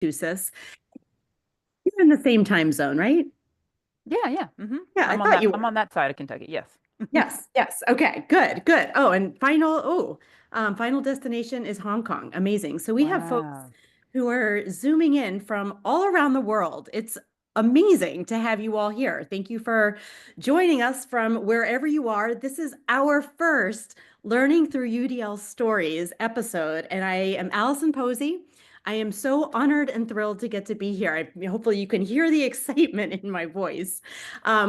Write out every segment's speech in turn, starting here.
Massachusetts. You're in the same time zone, right? Yeah. Yeah, I I'm on thought that you I'm were. on that side of Kentucky. Yes. Yes, yes. Okay, good, good. Oh, and final destination is Hong Kong. Amazing. So we have folks Wow. who are zooming in from all around the world. It's amazing to have you all here. Thank you for joining us from wherever you are. This is our first Learning Through UDL Stories episode, and I am Allison Posey. I am so honored and thrilled to get to be here. Hopefully, you can hear the excitement in my voice.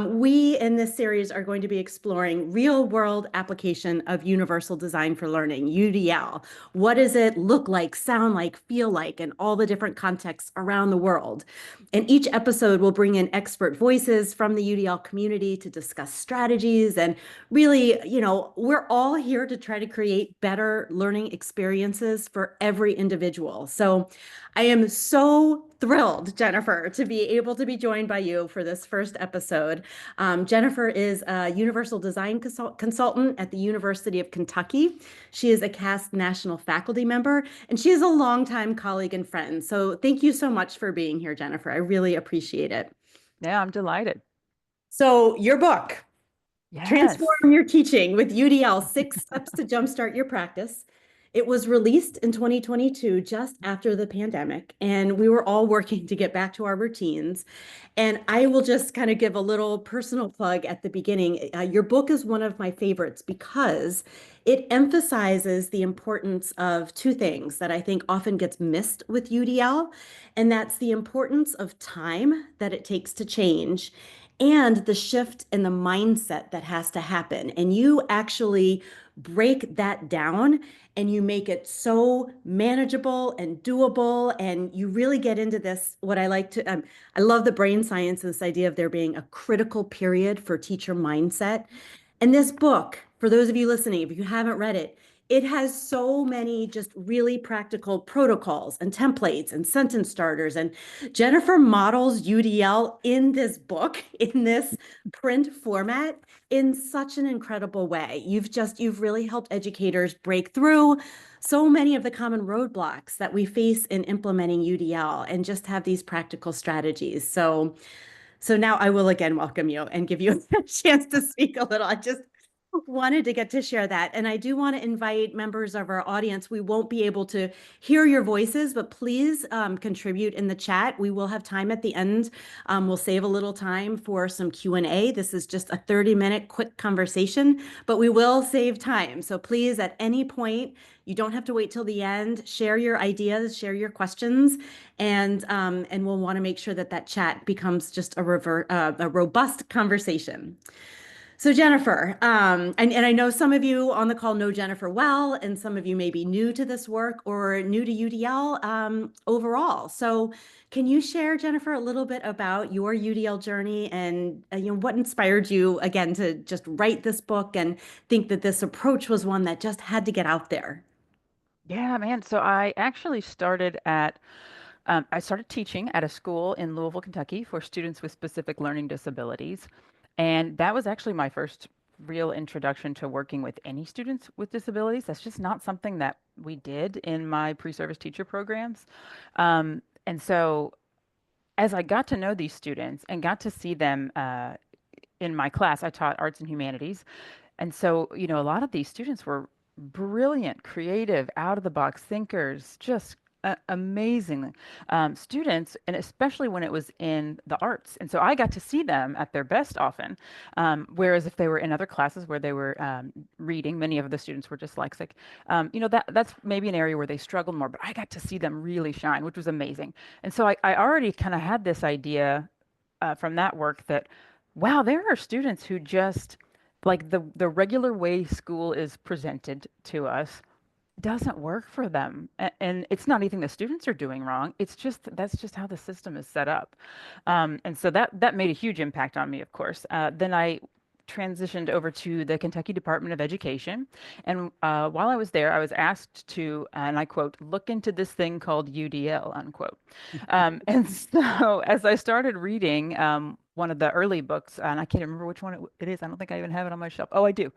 We in this series are going to be exploring real world application of universal design for learning, UDL. What does it look like, sound like, feel like, in all the different contexts around the world? And each episode will bring in expert voices from the UDL community to discuss strategies. And really, we're all here to try to create better learning experiences for every individual. So I am so thrilled, Jennifer, to be able to be joined by you for this first episode. Jennifer is a Universal Design Consultant at the University of Kentucky. She is a CAST National Faculty member, and she is a longtime colleague and friend. So thank you so much for being here, Jennifer. I really appreciate it. Yeah, I'm delighted. So your book, Yes. Transform Your Teaching with UDL, Six Steps to Jumpstart Your Practice. It was released in 2022, just after the pandemic, and we were all working to get back to our routines. And I will just kind of give a little personal plug at the beginning. Your book is one of my favorites because it emphasizes the importance of two things that I think often gets missed with UDL, and that's the importance of time that it takes to change and the shift in the mindset that has to happen. And you actually break that down and you make it so manageable and doable. And you really get into this, what I like to, I love the brain science and this idea of there being a critical period for teacher mindset. And this book, for those of you listening, if you haven't read it, it has so many just really practical protocols and templates and sentence starters. And Jennifer models UDL in this book, in this print format, in such an incredible way. You've really helped educators break through so many of the common roadblocks that we face in implementing UDL and just have these practical strategies. So now I will again welcome you and give you a chance to speak a little. I just wanted to get to share that. And I do want to invite members of our audience. We won't be able to hear your voices, but please contribute in the chat. We will have time at the end. We'll save a little time for some Q&A. This is just a 30-minute quick conversation, but we will save time. So please, at any point, you don't have to wait till the end. Share your ideas, share your questions, and we'll want to make sure that that chat becomes just a robust conversation. So Jennifer, and I know some of you on the call know Jennifer well, and some of you may be new to this work or new to UDL overall. So can you share, Jennifer, a little bit about your UDL journey and what inspired you again to just write this book and think that this approach was one that just had to get out there? Yeah, man. So I started teaching at a school in Louisville, Kentucky for students with specific learning disabilities. And that was actually my first real introduction to working with any students with disabilities. That's just not something that we did in my pre-service teacher programs. And so as I got to know these students and got to see them in my class, I taught arts and humanities. And so, a lot of these students were brilliant, creative, out of the box thinkers, just amazing students, and especially when it was in the arts. And so I got to see them at their best often. Whereas if they were in other classes where they were reading, many of the students were dyslexic. That's maybe an area where they struggled more, but I got to see them really shine, which was amazing. And so I already kind of had this idea from that work that, wow, there are students who just like the regular way school is presented to us doesn't work for them. And it's not anything the students are doing wrong. It's just that's just how the system is set up. And so that made a huge impact on me, of course. Then I transitioned over to the Kentucky Department of Education. And while I was there, I was asked to, and I quote, look into this thing called UDL, unquote. And so as I started reading one of the early books, and I can't remember which one it is. I don't think I even have it on my shelf. Oh, I do.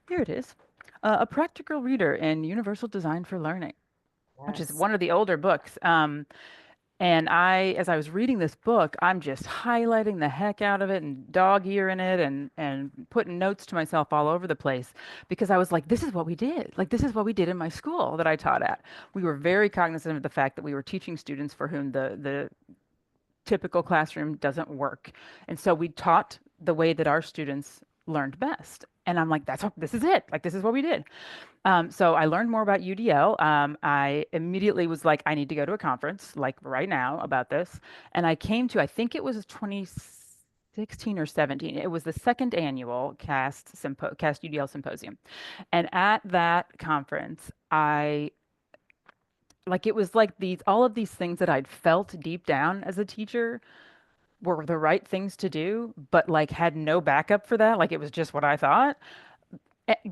Here it is. A Practical Reader in Universal Design for Learning, which is Yes. one of the older books. And as I was reading this book, I'm just highlighting the heck out of it and dog earing it and putting notes to myself all over the place because I was like, this is what we did. Like, this is what we did in my school that I taught at. We were very cognizant of the fact that we were teaching students for whom the typical classroom doesn't work. And so we taught the way that our students learned best. And I'm like, this is it. Like, this is what we did. So I learned more about UDL. I immediately was like, I need to go to a conference, like right now, about this. And I came to, I think it was 2016 or 17. It was the second annual Cast UDL Symposium. And at that conference, it was like all of these things that I'd felt deep down as a teacher were the right things to do, but like had no backup for that. Like it was just what I thought.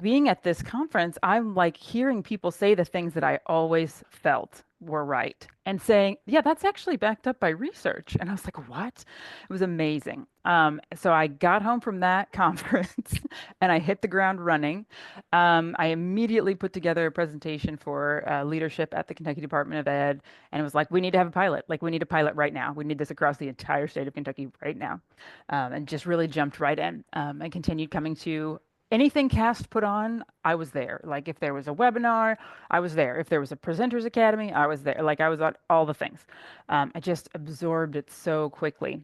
Being at this conference, I'm like hearing people say the things that I always felt were right and saying, yeah, that's actually backed up by research. And I was like, what? It was amazing. So I got home from that conference and I hit the ground running. I immediately put together a presentation for leadership at the Kentucky Department of Ed. And it was like, we need to have a pilot. Like, we need a pilot right now. We need this across the entire state of Kentucky right now. And just really jumped right in and continued coming to anything Cast put on, I was there. Like if there was a webinar, I was there. If there was a presenters academy, I was there. Like I was on all the things. I just absorbed it so quickly.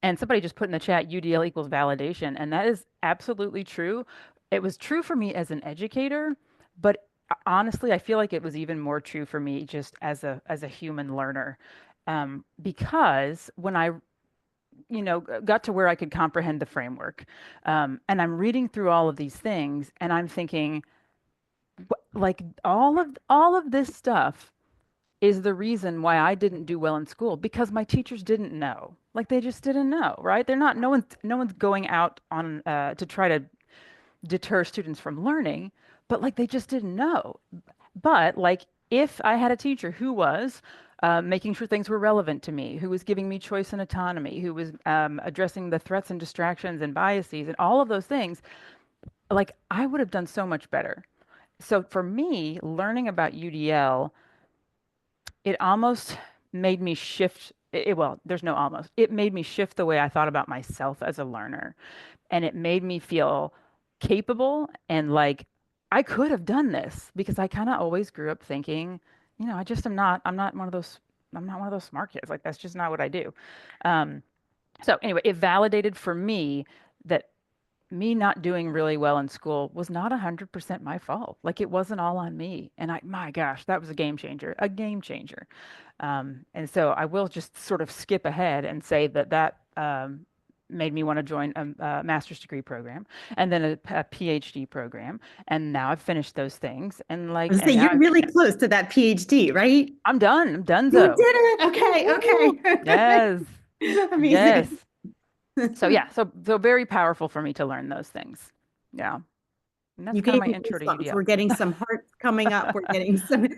And somebody just put in the chat, UDL equals validation, and that is absolutely true. It was true for me as an educator, but honestly, I feel like it was even more true for me just as a human learner. Because when I got to where I could comprehend the framework. And I'm reading through all of these things and I'm thinking, like all of this stuff is the reason why I didn't do well in school because my teachers didn't know. Like they just didn't know, right? They're not, no one's going out on to try to deter students from learning, but like they just didn't know. But like if I had a teacher who was making sure things were relevant to me, who was giving me choice and autonomy, who was addressing the threats and distractions and biases and all of those things, like I would have done so much better. So for me, learning about UDL, it almost made me shift. Well, there's no almost. It made me shift the way I thought about myself as a learner. And it made me feel capable and like I could have done this because I kind of always grew up thinking, I just I'm not one of those, I'm not one of those smart kids. Like that's just not what I do. Um, so anyway, it validated for me that me not doing really well in school was not 100% my fault. Like it wasn't all on me. And my gosh, that was a game changer, a game changer. And so I will just sort of skip ahead and say that made me want to join a master's degree program and then a PhD program. And now I've finished those things and I was and say now you're really close to that PhD, right? I'm done. I'm You donezo. did it. Okay, Woo! Yes. okay. Yes. Amazing. So yeah, so very powerful for me to learn those things. Yeah. And that's You kind of gave my me intro to goosebumps. We're UDL. getting some hearts coming up. We're getting some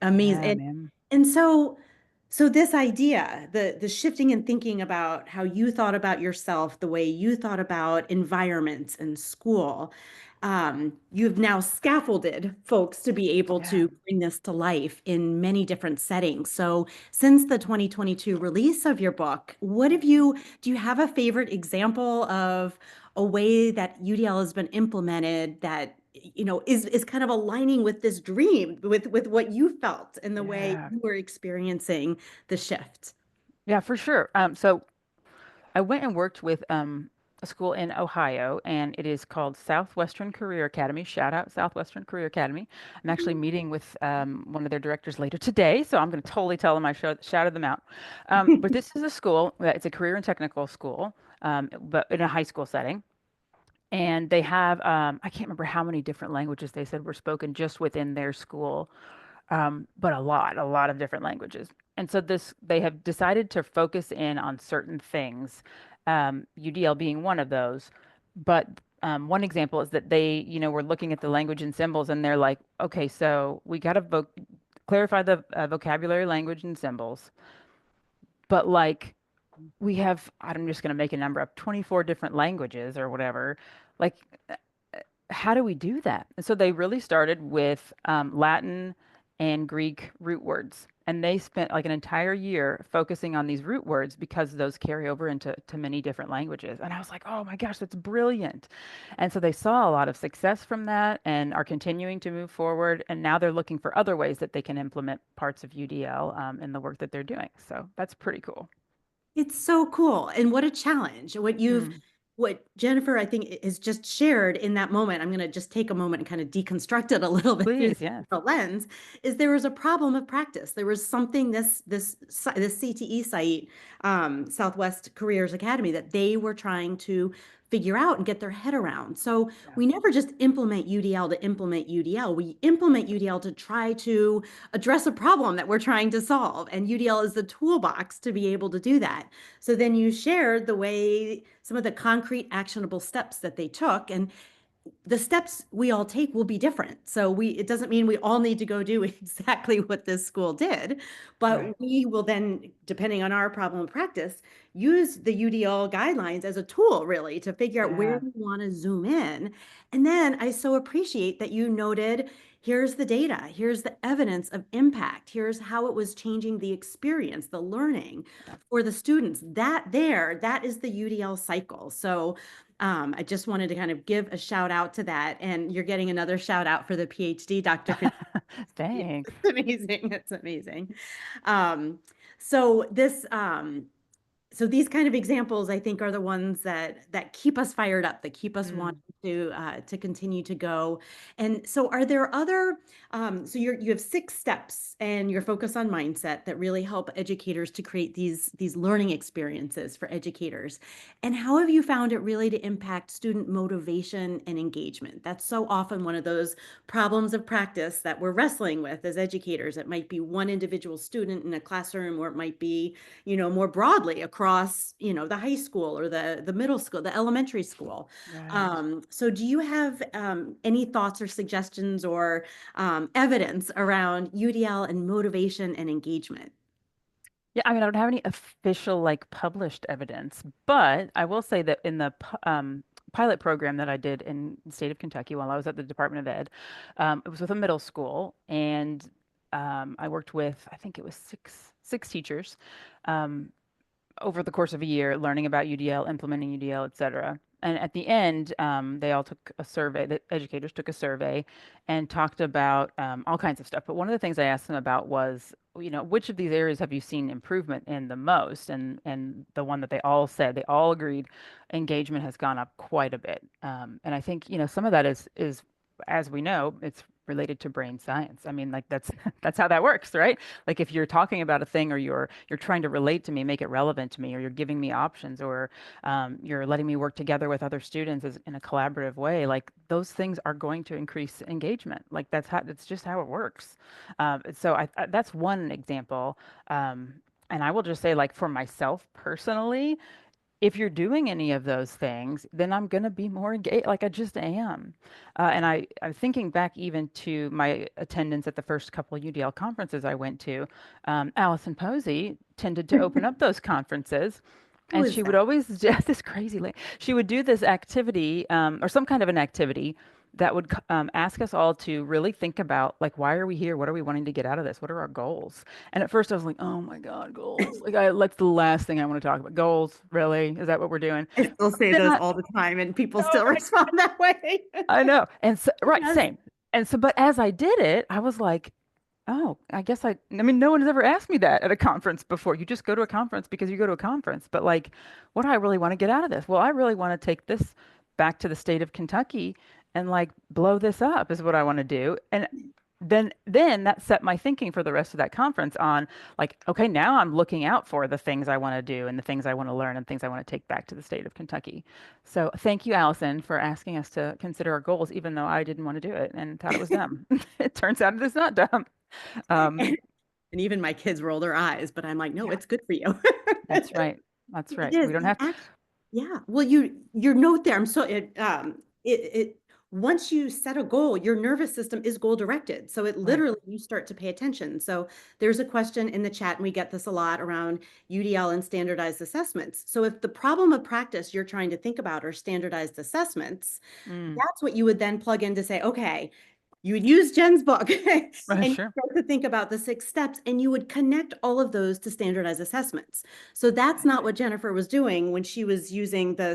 amazing Yeah, man. and so this idea, the shifting and thinking about how you thought about yourself, the way you thought about environments and school, you've now scaffolded folks to be able Yeah. to bring this to life in many different settings. So since the 2022 release of your book, do you have a favorite example of a way that UDL has been implemented that is kind of aligning with this dream, with what you felt and the way Yeah. you were experiencing the shift? Yeah, for sure. So I went and worked with a school in Ohio, and it is called Southwestern Career Academy. Shout out Southwestern Career Academy. I'm actually meeting with one of their directors later today, so I'm going to totally tell them I shouted them out. But this is a school that it's a career and technical school, but in a high school setting. And they have, I can't remember how many different languages they said were spoken just within their school, but a lot of different languages. And so they have decided to focus in on certain things, UDL being one of those. But one example is that they, were looking at the language and symbols, and they're like, okay, so we got to clarify the vocabulary, language, and symbols. But like, we have, I'm just going to make a number up, 24 different languages or whatever. Like, how do we do that? And so they really started with Latin and Greek root words. and they spent like an entire year focusing on these root words because those carry over into many different languages. And I was like, oh my gosh, that's brilliant. And so they saw a lot of success from that and are continuing to move forward. And now they're looking for other ways that they can implement parts of UDL in the work that they're doing. So that's pretty cool. It's so cool. And what a challenge. Mm, What Jennifer, I think, has just shared in that moment, I'm going to just take a moment and kind of deconstruct it a little bit through please, yes. the lens, is there was a problem of practice. There was something this CTE site, Southwest Careers Academy, that they were trying to figure out and get their head around. So Yeah, we never just implement UDL to implement UDL. We implement UDL to try to address a problem that we're trying to solve. And UDL is the toolbox to be able to do that. So then you shared the way some of the concrete actionable steps that they took. And the steps we all take will be different. So it doesn't mean we all need to go do exactly what this school did, right. but we will then, depending on our problem of practice, use the UDL guidelines as a tool really to figure out where Yeah. we want to zoom in. And then I so appreciate that you noted, here's the data, here's the evidence of impact, here's how it was changing the experience, the learning Yeah. for the students. That is the UDL cycle. So I just wanted to kind of give a shout out to that. And you're getting another shout out for the PhD, Dr. Katrina. Thanks. It's amazing. It's amazing. Um, so this so these kind of examples, I think, are the ones that keep us fired up, that keep us wanting Mm. to continue to go. And so, are there other? So you have 6 steps, and you're focused on mindset that really help educators to create these learning experiences for educators. And how have you found it really to impact student motivation and engagement? That's so often one of those problems of practice that we're wrestling with as educators. It might be one individual student in a classroom, or it might be more broadly across, the high school or the middle school, the elementary school. Right. So do you have any thoughts or suggestions or evidence around UDL and motivation and engagement? Yeah, I mean, I don't have any official, like, published evidence, but I will say that in the pilot program that I did in the state of Kentucky while I was at the Department of Ed, it was with a middle school, and I worked with, I think it was six teachers. Um, over the course of a year, learning about UDL, implementing UDL, et cetera. And at the end, they all took a survey, the educators took a survey and talked about all kinds of stuff. But one of the things I asked them about was, which of these areas have you seen improvement in the most? And the one that they all said, they all agreed, engagement has gone up quite a bit. And I think, some of that is as we know, it's related to brain science. I mean, like that's how that works, right? Like if you're talking about a thing or you're trying to relate to me, make it relevant to me, or you're giving me options, or you're letting me work together with other students in a collaborative way, like those things are going to increase engagement. Like that's just how it works. So that's one example. And I will just say, like for myself personally, if you're doing any of those things, then I'm going to be more engaged, like I just am. And I'm thinking back even to my attendance at the first couple of UDL conferences I went to. Allison Posey tended to open up those conferences. Who And is she would that? always do this she would do this activity or some kind of an activity that would ask us all to really think about, like, why are we here? What are we wanting to get out of this? What are our goals? And at first I was like, oh my God, goals. That's the last thing I want to talk about. Goals, really? Is that what we're doing? I still say Then those all the time, and people still respond that way. I know. And so, right, Yes. same. And so, but as I did it, I was like, oh, I mean, no one has ever asked me that at a conference before. You just go to a conference because you go to a conference. But like, what do I really want to get out of this? Well, I really want to take this back to the state of Kentucky and like blow this up is what I want to do. And then that set my thinking for the rest of that conference on like, okay, now I'm looking out for the things I want to do and the things I want to learn and things I want to take back to the state of Kentucky. So thank you, Allison, for asking us to consider our goals, even though I didn't want to do it and thought it was dumb. It turns out it's not dumb. Um, And even my kids roll their eyes, but I'm like, no, yeah, it's good for you. that's right. That's It right. is. We don't And have to. yeah. Well, your note there, I'm so it once you set a goal, your nervous system is goal directed. So it Right. literally you start to pay attention. So there's a question in the chat, and we get this a lot around UDL and standardized assessments. So if the problem of practice you're trying to think about are standardized assessments, Mm, that's what you would then plug in to say, okay, you would use Jen's book and you Sure. start to think about the 6 steps, and you would connect all of those to standardized assessments. So that's not what Jennifer was doing when she was using the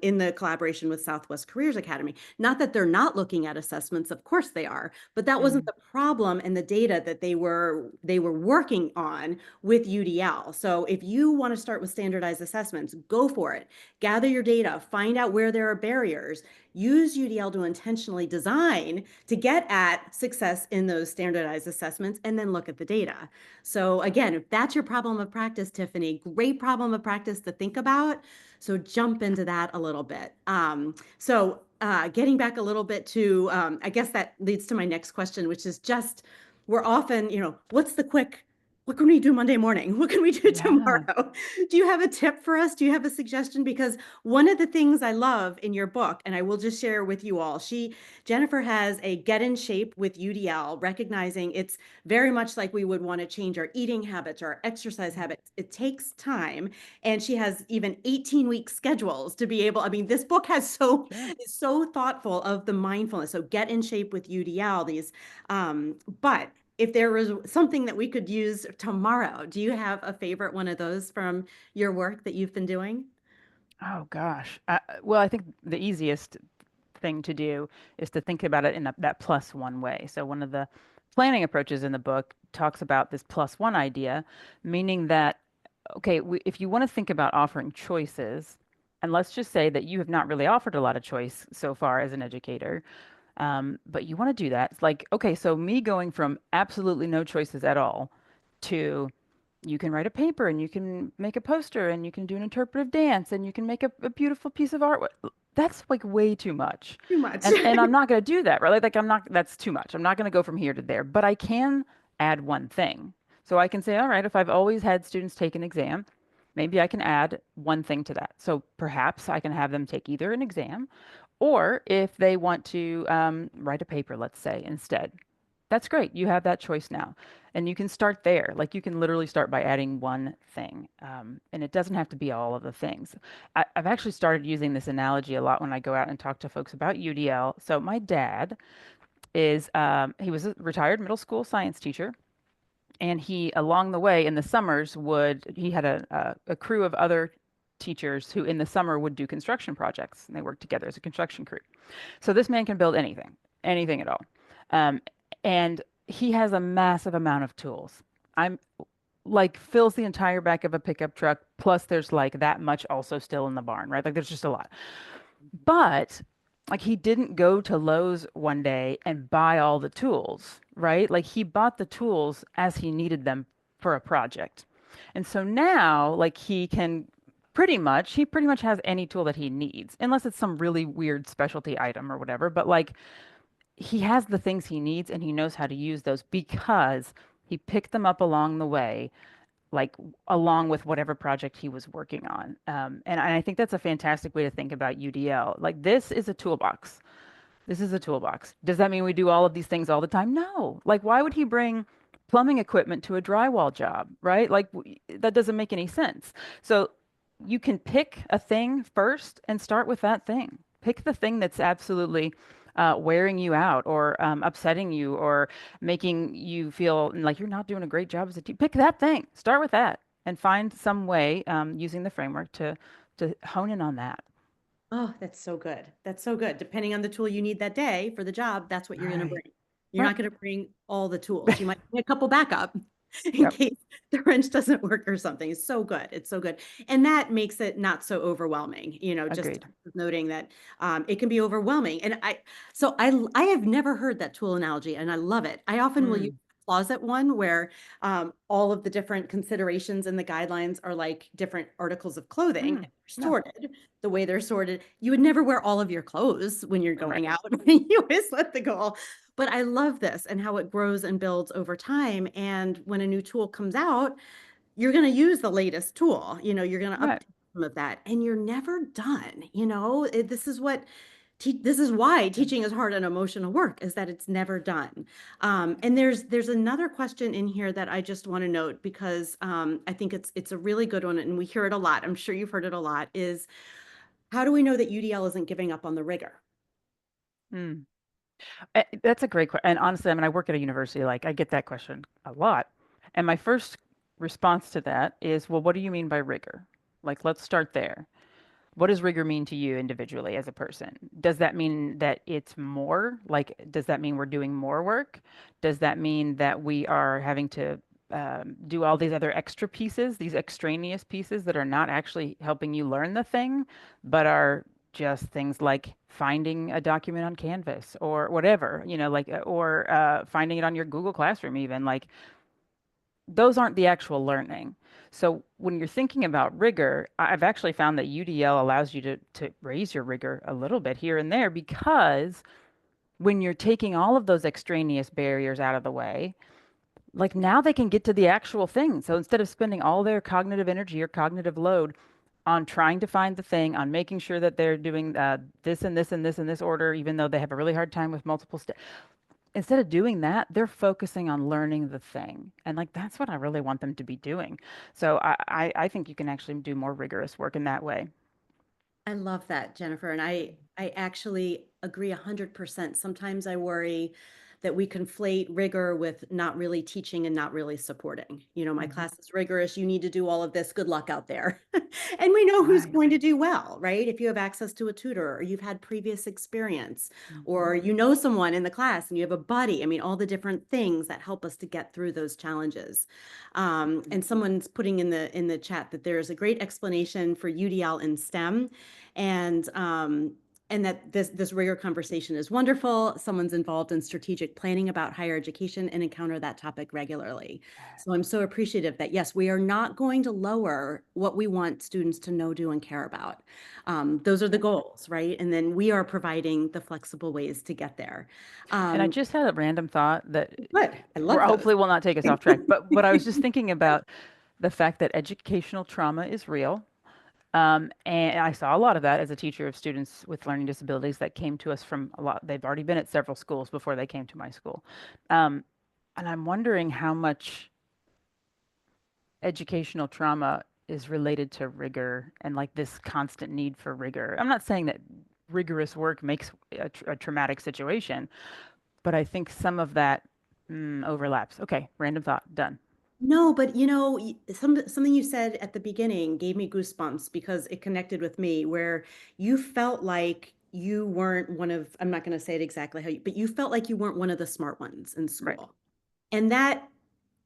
in the collaboration with Southwest Careers Academy. Not that they're not looking at assessments, of course they are, but that wasn't Mm, the problem and the data that they were working on with UDL. So if you want to start with standardized assessments, go for it. Gather your data, find out where there are barriers, use UDL to intentionally design to get at success in those standardized assessments, and then look at the data. So again, if that's your problem of practice, Tiffany, great problem of practice to think about. So jump into that a little bit. Getting back a little bit to, I guess that leads to my next question, which is just, we're often, what can we do Monday morning? What can we do yeah. tomorrow? Do you have a tip for us? Do you have a suggestion? Because one of the things I love in your book, and I will just share with you all, Jennifer has a get in shape with UDL, recognizing it's very much like we would want to change our eating habits or our exercise habits. It takes time. And she has even 18-week schedules to be able, I mean, this book Sure. is so thoughtful of the mindfulness. So get in shape with UDL, but if there was something that we could use tomorrow, do you have a favorite one of those from your work that you've been doing? Oh gosh. Well, I think the easiest thing to do is to think about it in that plus one way. So one of the planning approaches in the book talks about this plus one idea, meaning that, okay, if you want to think about offering choices, and let's just say that you have not really offered a lot of choice so far as an educator, but you want to do that. It's like, okay, so me going from absolutely no choices at all to you can write a paper and you can make a poster and you can do an interpretive dance and you can make a beautiful piece of art. That's like way too much. Too much. And I'm not going to do that, right? Like I'm not, that's too much. I'm not going to go from here to there, but I can add one thing. So I can say, all right, if I've always had students take an exam, maybe I can add one thing to that. So perhaps I can have them take either an exam or if they want to write a paper, let's say, instead. That's great. You have that choice now. And you can start there. Like you can literally start by adding one thing. And it doesn't have to be all of the things. I've actually started using this analogy a lot when I go out and talk to folks about UDL. So my dad he was a retired middle school science teacher. And he, along the way in the summers, he had a crew of other teachers who in the summer would do construction projects. And they worked together as a construction crew. So this man can build anything, anything at all. Um, and he has a massive amount of tools. I'm like fills the entire back of a pickup truck. Plus, there's like that much also still in the barn, right? Like there's just a lot. But like he didn't go to Lowe's one day and buy all the tools, right? Like he bought the tools as he needed them for a project. And so now, like he pretty much has any tool that he needs, unless it's some really weird specialty item or whatever. But like he has the things he needs and he knows how to use those because he picked them up along the way, like along with whatever project he was working on. And I think that's a fantastic way to think about UDL. Like this is a toolbox. This is a toolbox. Does that mean we do all of these things all the time? No. Like why would he bring plumbing equipment to a drywall job, right? Like that doesn't make any sense. So you can pick a thing first and start with that thing. Pick the thing that's absolutely wearing you out or upsetting you or making you feel like you're not doing a great job as a teacher. Pick that thing. Start with that and find some way using the framework to hone in on that. Oh, that's so good. That's so good. Depending on the tool you need that day for the job, that's what you're going to Right. bring. You're Right. not going to bring all the tools. You might bring a couple backup in Yep. case the wrench doesn't work or something. It's so good. It's so good. And that makes it not so overwhelming, just Agreed. noting that it can be overwhelming. I have never heard that tool analogy and I love it. I often will use Mm. the closet one where all of the different considerations and the guidelines are like different articles of clothing and Mm. they're No. sorted the way they're sorted. You would never wear all of your clothes when you're Right. going out. You always let the go. But I love this and how it grows and builds over time. And when a new tool comes out, you're going to use the latest tool. You're going to Right. update some of that, and you're never done. This is why teaching is hard and emotional work is that it's never done. And there's another question in here that I just want to note because I think it's a really good one, and we hear it a lot. I'm sure you've heard it a lot. Is how do we know that UDL isn't giving up on the rigor? Mm. That's a great question. And honestly, I mean, I work at a university, like I get that question a lot. And my first response to that is, well, what do you mean by rigor? Like, let's start there. What does rigor mean to you individually as a person? Does that mean that it's more? Like, does that mean we're doing more work? Does that mean that we are having to do all these other extra pieces, these extraneous pieces that are not actually helping you learn the thing, but are just things like finding a document on Canvas or whatever, like, or finding it on your Google Classroom, even like those aren't the actual learning. So when you're thinking about rigor, I've actually found that UDL allows you to raise your rigor a little bit here and there because when you're taking all of those extraneous barriers out of the way, like now they can get to the actual thing. So instead of spending all their cognitive energy or cognitive load on trying to find the thing, on making sure that they're doing this and this and this and this order, even though they have a really hard time with multiple steps, instead of doing that, they're focusing on learning the thing. And like that's what I really want them to be doing. So I think you can actually do more rigorous work in that way. I love that, Jennifer. And I actually agree 100%. Sometimes I worry that we conflate rigor with not really teaching and not really supporting. My Mhm. class is rigorous. You need to do all of this. Good luck out there. And we know who's Right. going to do well, right? If you have access to a tutor or you've had previous experience Hmm. or you know someone in the class and you have a buddy. I mean, all the different things that help us to get through those challenges. And someone's putting in the chat that there's a great explanation for UDL in STEM and that this rigor conversation is wonderful. Someone's involved in strategic planning about higher education and encounter that topic regularly. So I'm so appreciative that yes, we are not going to lower what we want students to know, do, and care about. Those are the goals, right? And then we are providing the flexible ways to get there. And I Um, just had a random thought that good. I love those. hopefully will not take us off track. But I was just thinking about the fact that educational trauma is real. And I saw a lot of that as a teacher of students with learning disabilities that came to us from a lot. They've already been at several schools before they came to my school. Um, and I'm wondering how much educational trauma is related to rigor and like this constant need for rigor. I'm not saying that rigorous work makes a traumatic situation, but I think some of that overlaps. Okay, random thought, done. No, but something you said at the beginning gave me goosebumps because it connected with me where you felt like you weren't one of, I'm not going to say it exactly but you felt like you weren't one of the smart ones in Right. school. And that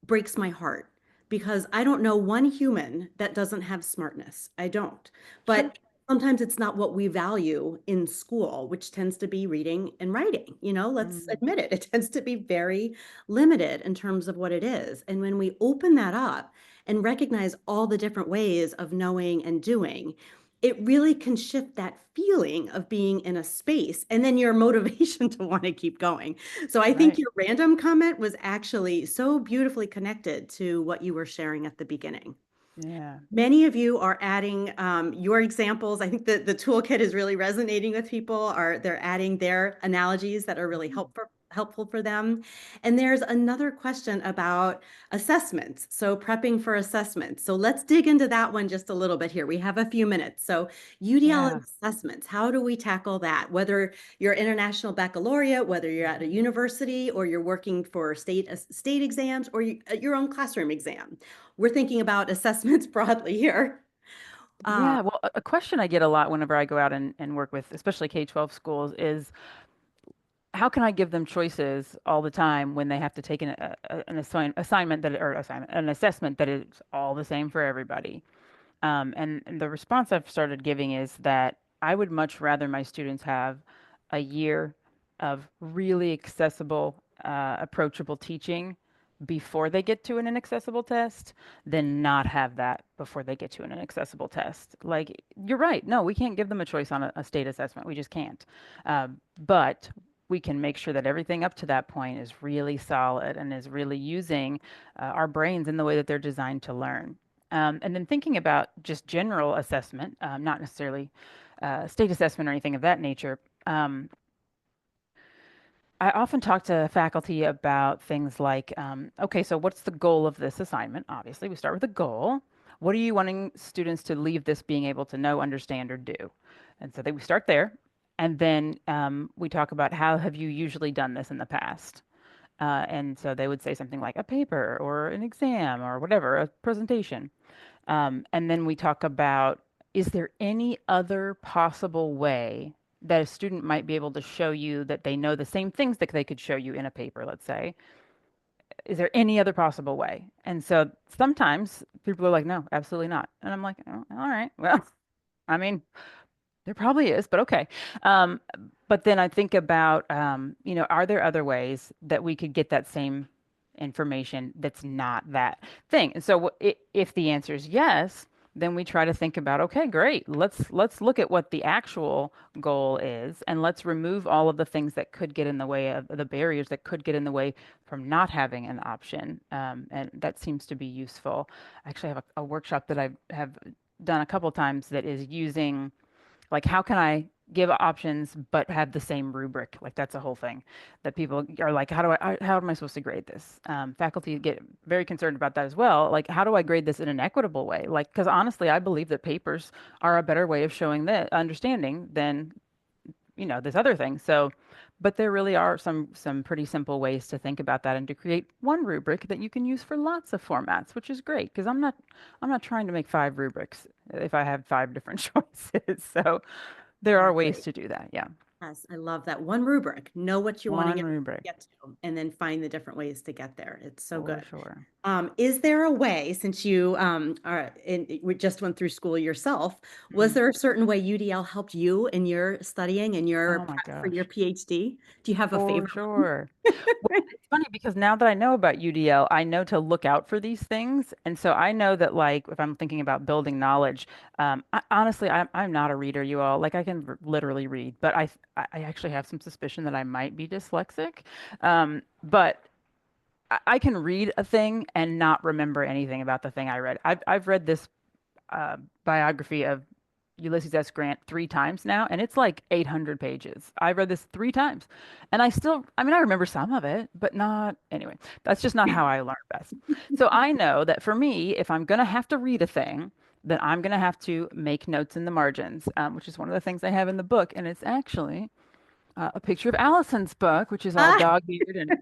breaks my heart because I don't know one human that doesn't have smartness. I don't. Sure. But sometimes it's not what we value in school, which tends to be reading and writing. Let's Mm, admit it. It tends to be very limited in terms of what it is. And when we open that up and recognize all the different ways of knowing and doing, it really can shift that feeling of being in a space and then your motivation to want to keep going. So I think right. your random comment was actually so beautifully connected to what you were sharing at the beginning. Yeah. Many of you are adding your examples. I think that the toolkit is really resonating with people. They're adding their analogies that are really Mm. helpful for them. And there's another question about assessments. So prepping for assessments. So let's dig into that one just a little bit here. We have a few minutes. So UDL Yeah. assessments, how do we tackle that? Whether you're international baccalaureate, whether you're at a Mhm. university or you're working for state exams or your own classroom exam. We're thinking about assessments broadly here. Um, Yeah. Well, a question I get a lot whenever I go out and work with, especially K-12 schools, is how can I give them choices all the time when they have to take assignment an assessment that is all the same for everybody? And the response I've started giving is that I would much rather my students have a year of really accessible, approachable teaching before they get to an inaccessible test than not have that before they get to an inaccessible test. Like, you're right. No, we can't give them a choice on a state assessment. We just can't. But we can make sure that everything up to that point is really solid and is really using our brains in the way that they're designed to learn. And then thinking about just general assessment, not necessarily state assessment or anything of that nature. I often talk to faculty about things like, okay, so what's the goal of this assignment? Obviously, we start with a goal. What are you wanting students to leave this being able to know, understand, or do? And so we start there. And then we talk about how have you usually done this in the past? And so they would say something like a paper or an exam or whatever, a presentation. And then we talk about, is there any other possible way that a student might be able to show you that they know the same things that they could show you in a paper, let's say? Is there any other possible way? And so sometimes people are like, no, absolutely not. And I'm like, oh, all right, well, I mean, there probably is, but okay. Um, but then I think about, are there other ways that we could get that same information that's not that thing? And so if the answer is yes, then we try to think about, okay, great. Let's look at what the actual goal is, and let's remove all of the things that could get in the way of the barriers that could get in the way from not having an option. And that seems to be useful. I actually have a workshop that I have done a couple times that is using like, how can I give options but have the same rubric? Like, that's a whole thing that people are like, how am I supposed to grade this? Faculty get very concerned about that as well. Like, how do I grade this in an equitable way? Like, because honestly, I believe that papers are a better way of showing the understanding than, this other thing. So, but there really are some pretty simple ways to think about that and to create one rubric that you can use for lots of formats, which is great because I'm not trying to make five rubrics if I have five different choices. So there are ways Exactly. to do that. Yeah. Yes, I love that. One rubric, know what you want to One rubric get to, and then find the different ways to get there. It's so for good. sure. Is there a way, since you we just went through school yourself, was Mhm. there a certain way UDL helped you in your studying and your Oh my prep for your gosh. PhD? Do you have a For favorite one? sure. Well, it's funny because now that I know about UDL, I know to look out for these things. And so I know that, like, if I'm thinking about building knowledge, honestly, I'm not a reader, you all. Like, I can literally read, but I actually have some suspicion that I might be dyslexic. But I can read a thing and not remember anything about the thing I read. I've read this biography of Ulysses S. Grant three times now, and it's like 800 pages. I read this three times, and I mean, I remember some of it, but not, anyway, that's just not how I learn best. So I know that for me, if I'm going to have to read a thing, then I'm going to have to make notes in the margins, which is one of the things I have in the book. And it's actually a picture of Allison's book, which is all Ah, dog-eared and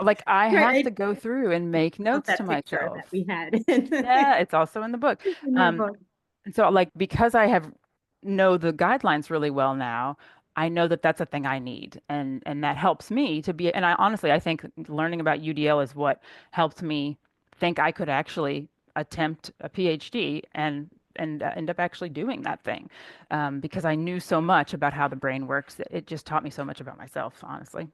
like I have right. to go through and I make love notes to that picture that myself. we had in Yeah, it's also in the book. your Um, book. and so like because I have know the guidelines really well now, I know that that's a thing I need, and that helps me to be. And I honestly, I think learning about UDL is what helped me think I could actually attempt a PhD and end up actually doing that thing, because I knew so much about how the brain works. It just taught me so much about myself, honestly.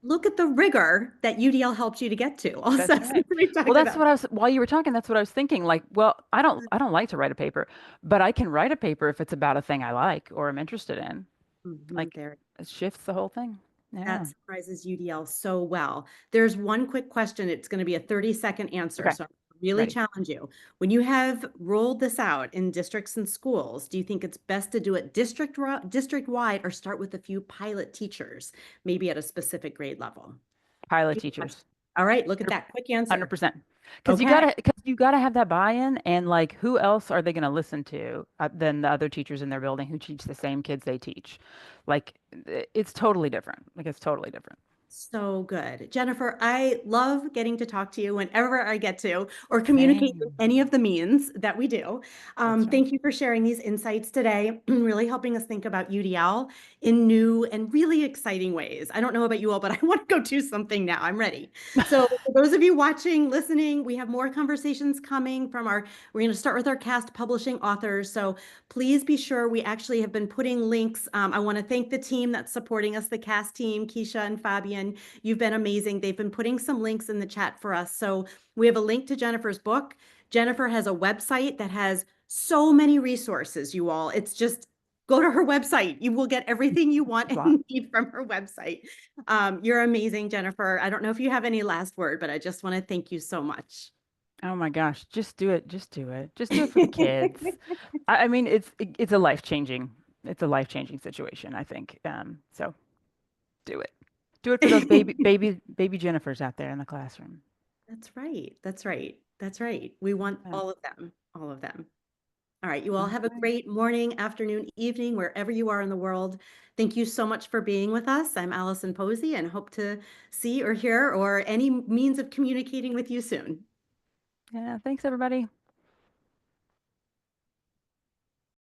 Look at the rigor that UDL helped you to get to. Also, That's since right. we Well, talked that's about. what I was, while you were talking, that's what I was thinking. Like, well, I don't like to write a paper, but I can write a paper if it's about a thing I like or am interested in. Mhm, Like, it shifts the whole thing. that Yeah. summarizes UDL so well. There's one quick question. It's going to be a 30-second answer. Okay. So I really Ready. challenge you. When you have rolled this out in districts and schools, do you think it's best to do it district wide or start with a few pilot teachers, maybe at a specific grade level? Pilot Give me a question. teachers. All right, look at that quick answer. 100%. Okay. Because you gotta have that buy-in, and like, who else are they gonna listen to than the other teachers in their building who teach the same kids they teach? Like, it's totally different. Like, it's totally different. So good. Jennifer, I love getting to talk to you whenever I get to or communicate in Same. any of the means that we do. That's right. Thank you for sharing these insights today, really helping us think about UDL in new and really exciting ways. I don't know about you all, but I want to go do something now. I'm ready. So for those of you watching, listening, we have more conversations coming from we're going to start with our cast publishing authors. So please be sure we actually have been putting links. I want to thank the team that's supporting us, the cast team, Keisha and Fabian. You've been amazing. They've been putting some links in the chat for us. So we have a link to Jennifer's book. Jennifer has a website that has so many resources, you all. It's just go to her website. You will get everything you want A lot. and need from her website. You're amazing, Jennifer. I don't know if you have any last word, but I just want to thank you so much. Oh my gosh, just do it. Just do it. Just do it for the kids. I mean, it's a life-changing situation, I think. So do it. Do it for those baby Jennifers out there in the classroom. That's right. That's right. That's right. We want Um, all of them, all of them. All right. You all All have a right. great morning, afternoon, evening, wherever you are in the world. Thank you so much for being with us. I'm Allison Posey and hope to see or hear or any means of communicating with you soon. Yeah, thanks everybody.